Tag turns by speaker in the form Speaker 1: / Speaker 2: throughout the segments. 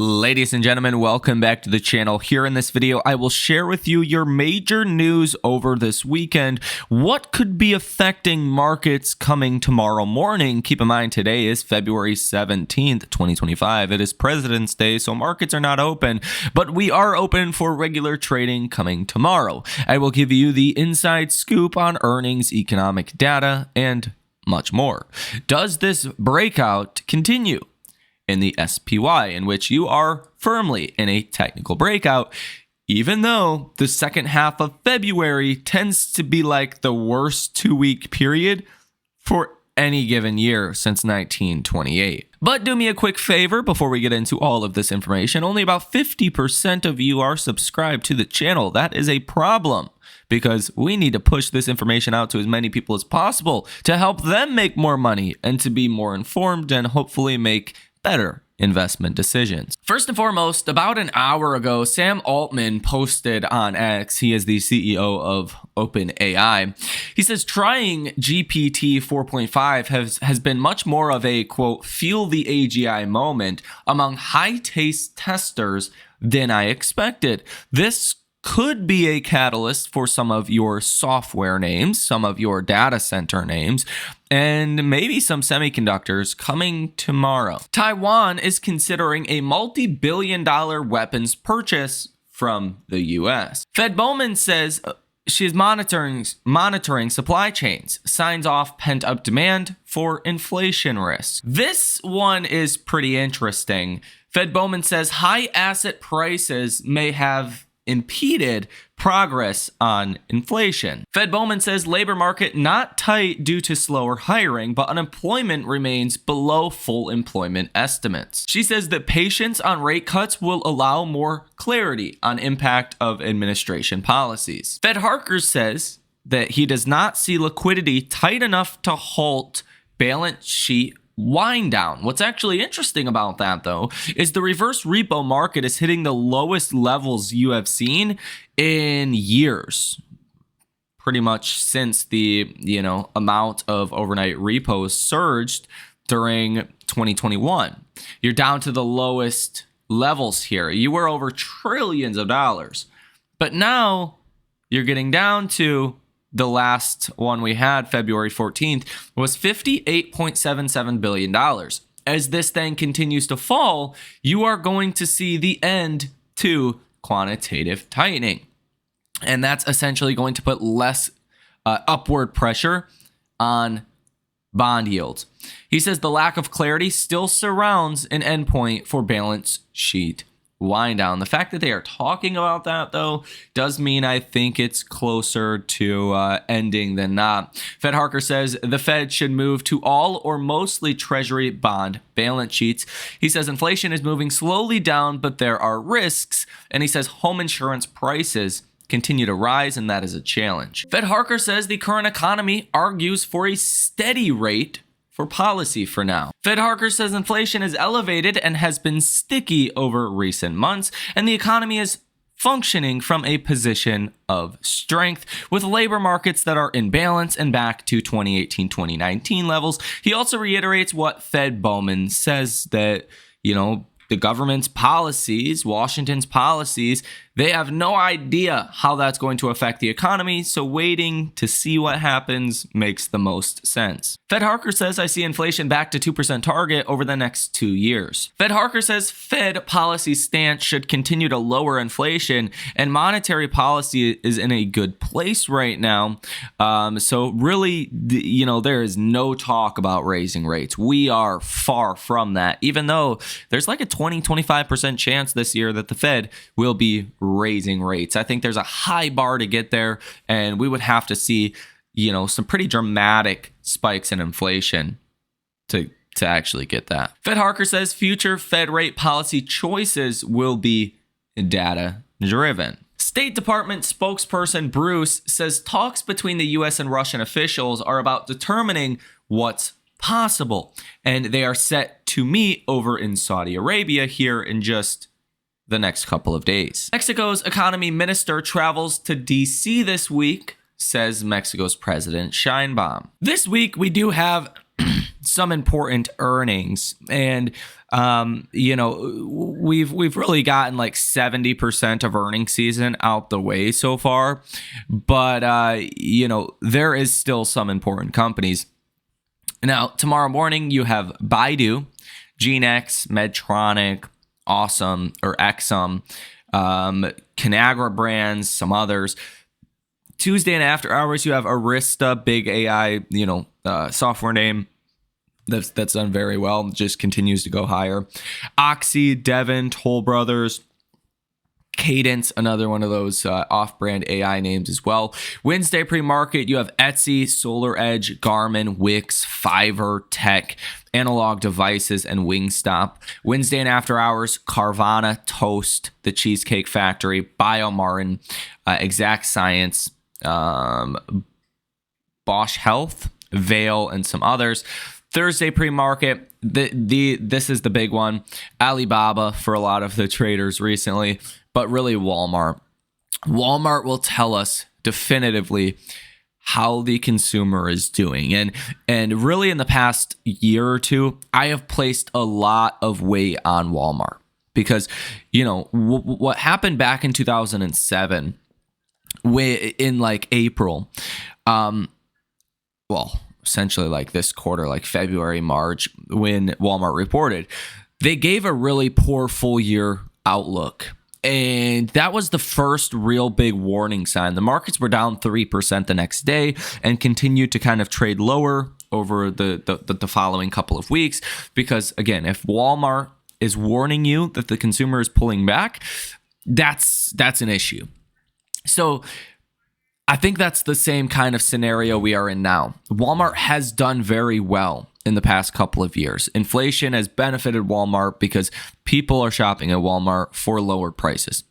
Speaker 1: Ladies and gentlemen, welcome back to the channel. Here in this video, I will share with you your major news over this weekend. What could be affecting markets coming tomorrow morning? Keep in mind, today is February 17th, 2025. It is President's Day, so markets are not open, but we are open for regular trading coming tomorrow. I will give you the inside scoop on earnings, economic data, and much more. Does this breakout continue in the SPY, in which you are firmly in a technical breakout, even though the second half of February tends to be like the worst 2-week period for any given year since 1928. But do me a quick favor before we get into all of this information. Only about 50% of you are subscribed to the channel. That is a problem, because we need to push this information out to as many people as possible to help them make more money and to be more informed and hopefully make better investment decisions. First and foremost, about an hour ago, Sam Altman posted on X, he is the CEO of OpenAI. He says trying GPT 4.5 has been much more of a, quote, feel the AGI moment among high-taste testers than I expected. This could be a catalyst for some of your software names, some of your data center names, and maybe some semiconductors coming tomorrow. Taiwan is considering a multi-billion-dollar weapons purchase from the US. Fed Bowman says she is monitoring supply chains, signs off pent-up demand for inflation risk. This one is pretty interesting. Fed Bowman says high asset prices may have impeded progress on inflation. Fed Bowman says labor market not tight due to slower hiring, but unemployment remains below full employment estimates. She says that patience on rate cuts will allow more clarity on impact of administration policies. Fed Harker says that he does not see liquidity tight enough to halt balance sheet wind down. What's actually interesting about that, though, is the reverse repo market is hitting the lowest levels you have seen in years. Pretty much since the, amount of overnight repos surged during 2021. You're down to the lowest levels here. You were over trillions of dollars. But now you're getting down to the last one we had, February 14th, was $58.77 billion. As this thing continues to fall, you are going to see the end to quantitative tightening. And that's essentially going to put less upward pressure on bond yields. He says the lack of clarity still surrounds an endpoint for balance sheet wind down. The fact that they are talking about that, though, does mean I think it's closer to ending than not. Fed Harker says the Fed should move to all or mostly Treasury bond balance sheets. He says inflation is moving slowly down, but there are risks. And he says home insurance prices continue to rise, and that is a challenge. Fed Harker says the current economy argues for a steady rate for policy for now. Fed Harker says inflation is elevated and has been sticky over recent months, and the economy is functioning from a position of strength with labor markets that are in balance and back to 2018-2019 levels. He also reiterates what Fed Bowman says, that, the government's policies, Washington's policies, they have no idea how that's going to affect the economy, so waiting to see what happens makes the most sense. Fed Harker says, I see inflation back to 2% target over the next 2 years. Fed Harker says Fed policy stance should continue to lower inflation, and monetary policy is in a good place right now. So really, there is no talk about raising rates. We are far from that, even though there's like a 20-25% chance this year that the Fed will be raising rates. I think there's a high bar to get there, and we would have to see, some pretty dramatic spikes in inflation to actually get that. Fed Harker says future Fed rate policy choices will be data driven. State Department spokesperson Bruce says talks between the US and Russian officials are about determining what's possible, and they are set to meet over in Saudi Arabia here in just the next couple of days. Mexico's economy minister travels to DC this week, says Mexico's President Sheinbaum. This week, we do have some important earnings, and we've really gotten like 70% of earnings season out the way so far, but there is still some important companies. Now tomorrow morning you have Baidu, GeneX, Medtronic, Awesome or Exum, Conagra Brands, some others. Tuesday and after hours you have Arista, big AI software name that's done very well, just continues to go higher. Oxy, Devon, Toll Brothers, Cadence, another one of those off-brand AI names as well. Wednesday pre-market, you have Etsy, SolarEdge, Garmin, Wix, Fiverr, Tech, Analog Devices, and Wingstop. Wednesday and after hours, Carvana, Toast, The Cheesecake Factory, BioMarin, Exact Science, Bosch Health, Vail, and some others. Thursday pre-market, this is the big one. Alibaba for a lot of the traders recently, but really Walmart. Walmart will tell us definitively how the consumer is doing. And really in the past year or two, I have placed a lot of weight on Walmart because, what happened back in 2007, in like April, essentially like this quarter, like February, March, when Walmart reported, they gave a really poor full year outlook. And that was the first real big warning sign. The markets were down 3% the next day and continued to kind of trade lower over the following couple of weeks. Because again, if Walmart is warning you that the consumer is pulling back, that's an issue. So I think that's the same kind of scenario we are in now. Walmart has done very well in the past couple of years. Inflation has benefited Walmart because people are shopping at Walmart for lower prices.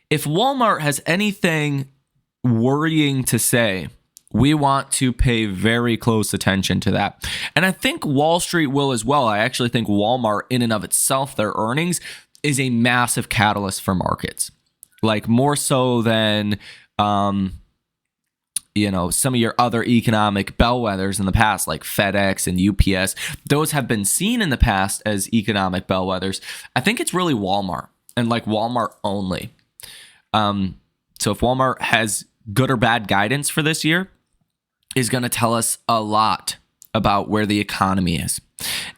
Speaker 1: If Walmart has anything worrying to say, we want to pay very close attention to that. And I think Wall Street will as well. I actually think Walmart in and of itself, their earnings, is a massive catalyst for markets. Like more so than some of your other economic bellwethers in the past, like FedEx and UPS. Those have been seen in the past as economic bellwethers. I think it's really Walmart and like Walmart only. So if Walmart has good or bad guidance for this year, is going to tell us a lot about where the economy is.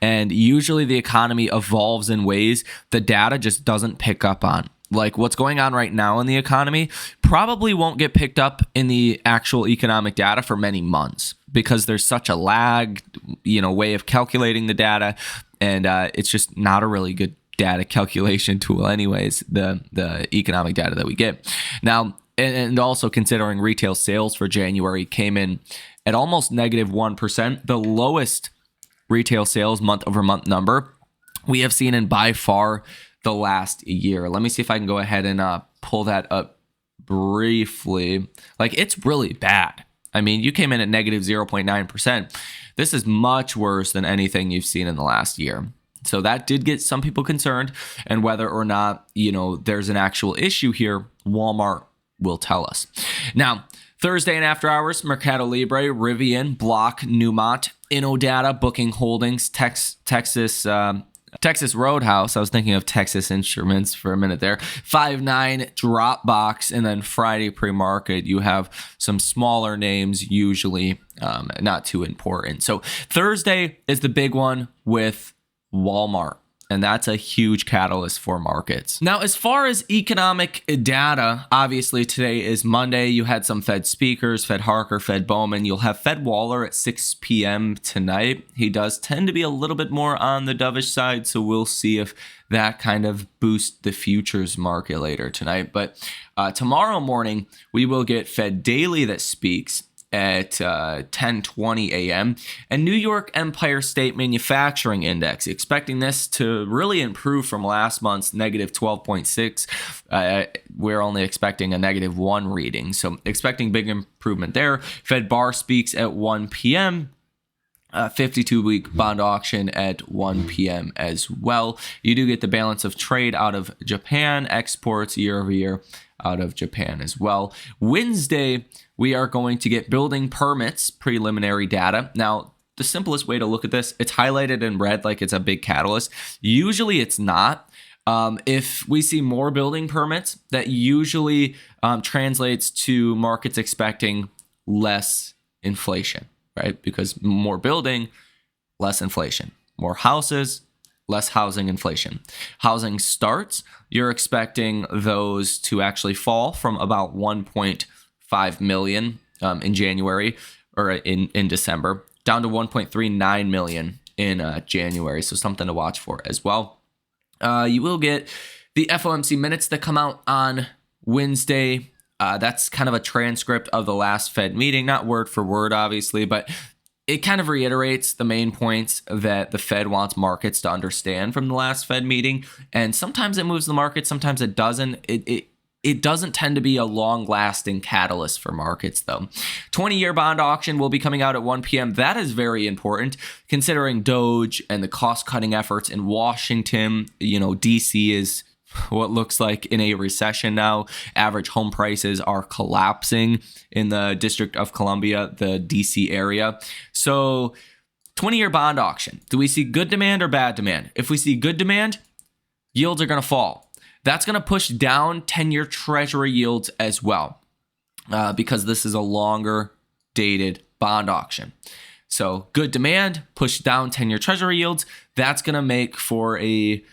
Speaker 1: And usually the economy evolves in ways the data just doesn't pick up on. Like what's going on right now in the economy probably won't get picked up in the actual economic data for many months because there's such a lag, way of calculating the data. And it's just not a really good data calculation tool anyways, the economic data that we get. Now, and also considering retail sales for January came in at almost negative 1%, the lowest retail sales month over month number we have seen in by far the last year. Let me see if I can go ahead and pull that up briefly. Like it's really bad. I mean, you came in at negative 0.9%. This is much worse than anything you've seen in the last year. So that did get some people concerned, and whether or not, there's an actual issue here, Walmart will tell us. Now, Thursday and after hours, Mercado Libre, Rivian, Block, Newmont, InnoData, Booking Holdings, Texas Roadhouse. I was thinking of Texas Instruments for a minute there. Five9, Dropbox, and then Friday pre-market, you have some smaller names, usually not too important. So Thursday is the big one with Walmart. And that's a huge catalyst for markets. Now, as far as economic data, obviously today is Monday. You had some Fed speakers, Fed Harker, Fed Bowman. You'll have Fed Waller at 6 p.m. tonight. He does tend to be a little bit more on the dovish side, so we'll see if that kind of boosts the futures market later tonight. But tomorrow morning, we will get Fed Daily that speaks at 10:20 a.m. and New York Empire State Manufacturing Index, expecting this to really improve from last month's negative 12.6. We're only expecting a negative 1 reading, so expecting big improvement there. Fed Bar speaks at 1 p.m. 52-week bond auction at 1 p.m. as well. You do get the balance of trade out of Japan, exports year over year out of Japan as well. Wednesday, we are going to get building permits preliminary data. Now, the simplest way to look at this, it's highlighted in red like it's a big catalyst. Usually it's not. If we see more building permits, that usually translates to markets expecting less inflation, right? Because more building, less inflation. More houses, less housing inflation. Housing starts, you're expecting those to actually fall from about 1.5 million in January or in December down to 1.39 million in January. So something to watch for as well. You will get the FOMC minutes that come out on Wednesday. That's kind of a transcript of the last Fed meeting, not word for word, obviously, but it kind of reiterates the main points that the Fed wants markets to understand from the last Fed meeting. And sometimes it moves the market, sometimes it doesn't. It doesn't tend to be a long-lasting catalyst for markets, though. 20-year bond auction will be coming out at 1 p.m. That is very important, considering Doge and the cost-cutting efforts in Washington. DC is what looks like in a recession now. Average home prices are collapsing in the District of Columbia, the DC area. So 20-year bond auction. Do we see good demand or bad demand? If we see good demand, yields are going to fall. That's going to push down 10-year Treasury yields as well, because this is a longer dated bond auction. So good demand, push down 10-year Treasury yields. That's going to make for a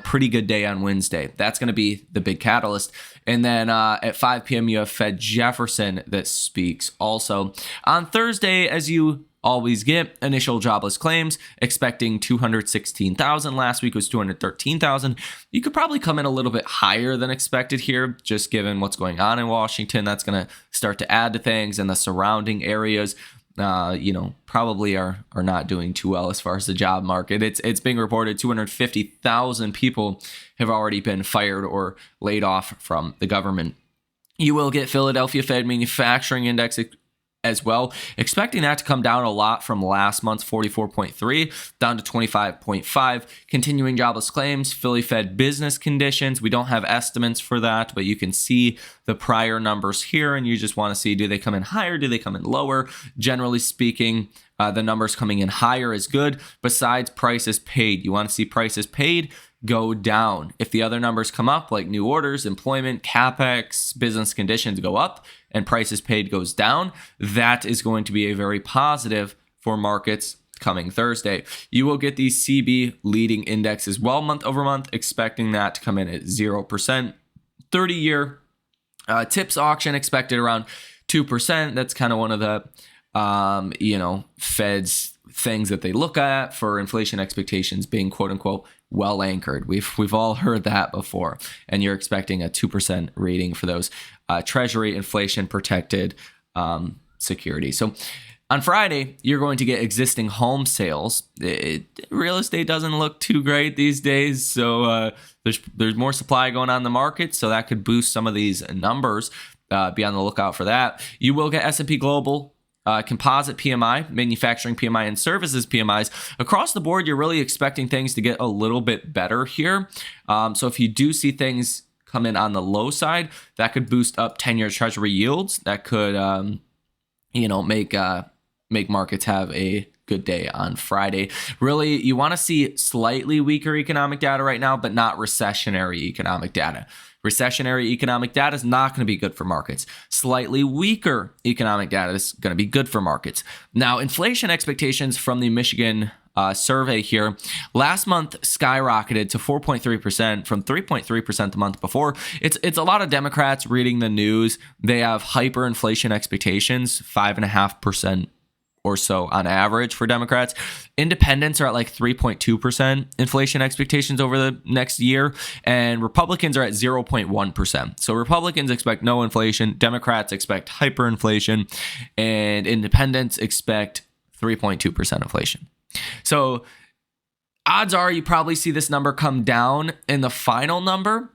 Speaker 1: pretty good day on Wednesday. That's going to be the big catalyst. And then at 5 p.m., you have Fed Jefferson that speaks also. On Thursday, as you always get, initial jobless claims, expecting 216,000. Last week was 213,000. You could probably come in a little bit higher than expected here, just given what's going on in Washington. That's going to start to add to things, and the surrounding areas probably are not doing too well as far as the job market. It's being reported 250,000 people have already been fired or laid off from the government. You will get Philadelphia Fed Manufacturing Index as well, expecting that to come down a lot from last month's 44.3 down to 25.5. Continuing jobless claims, Philly Fed business conditions. We don't have estimates for that, but you can see the prior numbers here, and you just want to see, do they come in higher? Do they come in lower? Generally speaking, the numbers coming in higher is good. Besides prices paid, you want to see prices paid go down. If the other numbers come up, like new orders, employment, capex, business conditions go up, and prices paid goes down, that is going to be a very positive for markets coming Thursday. You will get the CB leading index as well month over month, expecting that to come in at 0%. 30-year tips auction expected around 2%. That's kind of one of the Fed's things that they look at for inflation expectations being quote unquote well anchored. We've all heard that before, and you're expecting a 2% rating for those Treasury inflation protected securities. So on Friday, you're going to get existing home sales. Real estate doesn't look too great these days, so there's more supply going on in the market, so that could boost some of these numbers. Be on the lookout for that. You will get S&P Global composite PMI, manufacturing PMI, and services PMIs. Across the board, you're really expecting things to get a little bit better here. So if you do see things come in on the low side, that could boost up 10-year Treasury yields. That could, make markets have a good day on Friday. Really, you want to see slightly weaker economic data right now, but not recessionary economic data. Recessionary economic data is not going to be good for markets. Slightly weaker economic data is going to be good for markets. Now, inflation expectations from the Michigan survey here last month skyrocketed to 4.3% from 3.3% the month before. It's a lot of Democrats reading the news. They have hyperinflation expectations, 5.5% or so on average for Democrats. Independents are at like 3.2% inflation expectations over the next year, and Republicans are at 0.1%. So Republicans expect no inflation, Democrats expect hyperinflation, and independents expect 3.2% inflation. So odds are you probably see this number come down in the final number,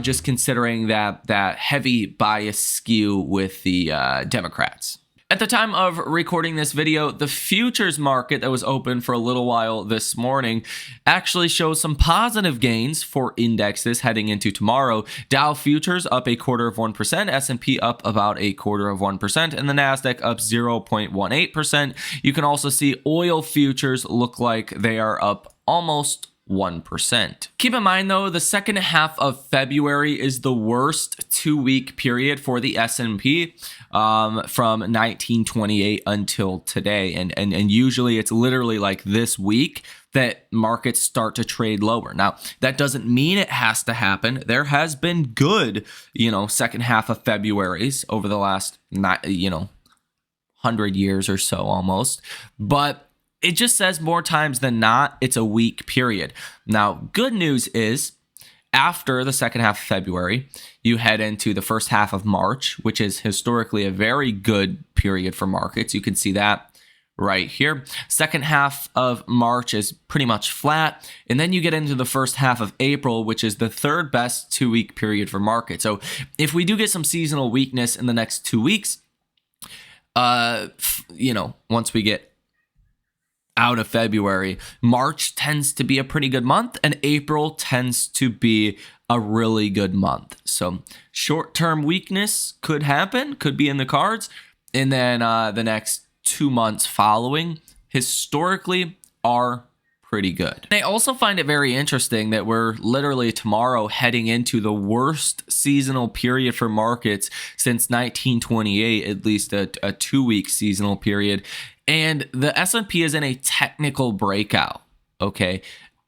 Speaker 1: just considering that heavy bias skew with the Democrats. At the time of recording this video, the futures market that was open for a little while this morning actually shows some positive gains for indexes heading into tomorrow. Dow futures up 0.25%, S&P up about 0.25%, and the Nasdaq up 0.18%. You can also see oil futures look like they are up almost 1%. Keep in mind though, the second half of February is the worst 2-week period for the S&P from 1928 until today. And usually it's literally like this week that markets start to trade lower. Now, that doesn't mean it has to happen. There has been good, second half of February's over the last, 100 years or so almost. But it just says more times than not, it's a weak period. Now, good news is after the second half of February, you head into the first half of March, which is historically a very good period for markets. You can see that right here. Second half of March is pretty much flat. And then you get into the first half of April, which is the third best 2-week period for markets. So if we do get some seasonal weakness in the next 2 weeks, once we get out of February, March tends to be a pretty good month, and April tends to be a really good month. So short-term weakness could happen, could be in the cards, and then the next 2 months following historically are pretty good. And I also find it very interesting that we're literally tomorrow heading into the worst seasonal period for markets since 1928, at least a 2-week seasonal period. And the S&P is in a technical breakout, okay?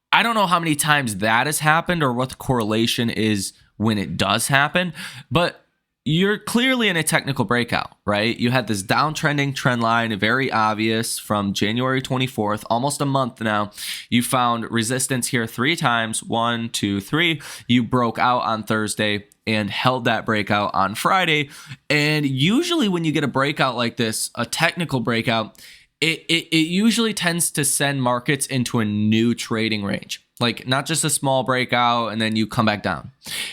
Speaker 1: I don't know how many times that has happened or what the correlation is when it does happen, but you're clearly in a technical breakout, right? You had this downtrending trend line, very obvious from January 24th, almost a month now. You found resistance here 3 times, 1, 2, 3. You broke out on Thursday and held that breakout on Friday. And usually when you get a breakout like this, a technical breakout, it usually tends to send markets into a new trading range. Like not just a small breakout and then you come back down.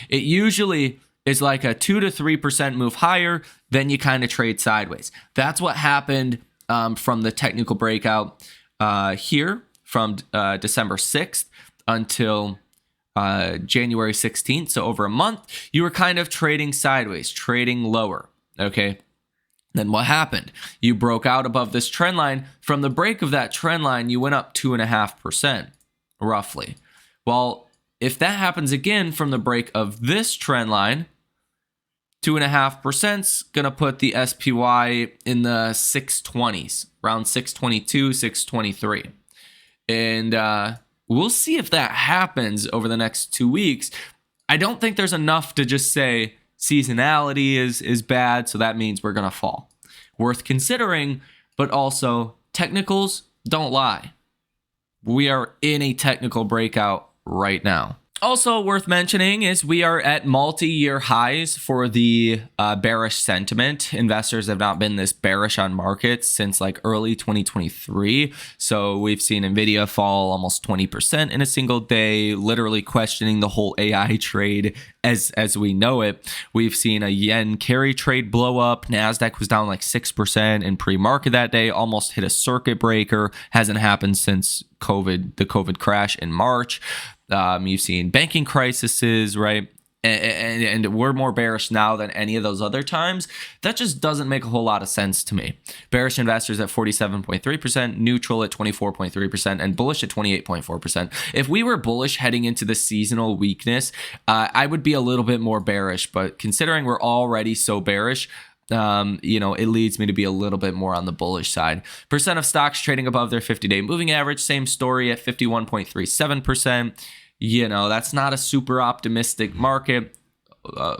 Speaker 1: It usually is like a 2 to 3% move higher, then you kind of trade sideways. That's what happened from the technical breakout here from December 6th until January 16th. So over a month, you were kind of trading sideways, trading lower. Okay. Then what happened? You broke out above this trend line. From the break of that trend line, you went up 2.5%, roughly. Well, if that happens again from the break of this trend line, 2.5% is going to put the SPY in the 620s, around 622, 623. And we'll see if that happens over the next 2 weeks. I don't think there's enough to just say seasonality is bad, so that means we're going to fall. Worth considering, but also technicals don't lie. We are in a technical breakout right now. Also worth mentioning is we are at multi-year highs for the bearish sentiment. Investors have not been this bearish on markets since like early 2023. So we've seen Nvidia fall almost 20% in a single day, literally questioning the whole AI trade as we know it. We've seen a yen carry trade blow up. Nasdaq was down like 6% in pre-market that day, almost hit a circuit breaker. Hasn't happened since the COVID crash in March. You've seen banking crises, right? And we're more bearish now than any of those other times. That just doesn't make a whole lot of sense to me. Bearish investors at 47.3%, neutral at 24.3%, and bullish at 28.4%. If we were bullish heading into the seasonal weakness, I would be a little bit more bearish. But considering we're already so bearish, it leads me to be a little bit more on the bullish side. Percent of stocks trading above their 50-day moving average, same story at 51.37%. That's not a super optimistic market.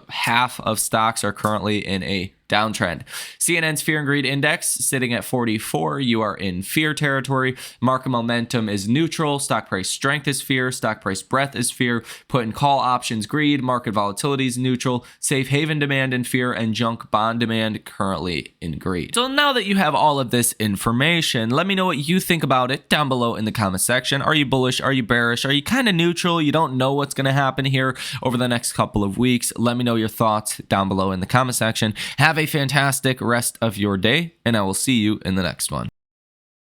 Speaker 1: Half of stocks are currently in a downtrend. CNN's Fear and Greed Index sitting at 44. You are in fear territory. Market momentum is neutral. Stock price strength is fear. Stock price breadth is fear. Put and call options greed. Market volatility is neutral. Safe haven demand in fear, and junk bond demand currently in greed. So now that you have all of this information, let me know what you think about it down below in the comment section. Are you bullish? Are you bearish? Are you kind of neutral? You don't know what's going to happen here over the next couple of weeks. Let me know your thoughts down below in the comment section. Have a a fantastic rest of your day, and I will see you in the next one.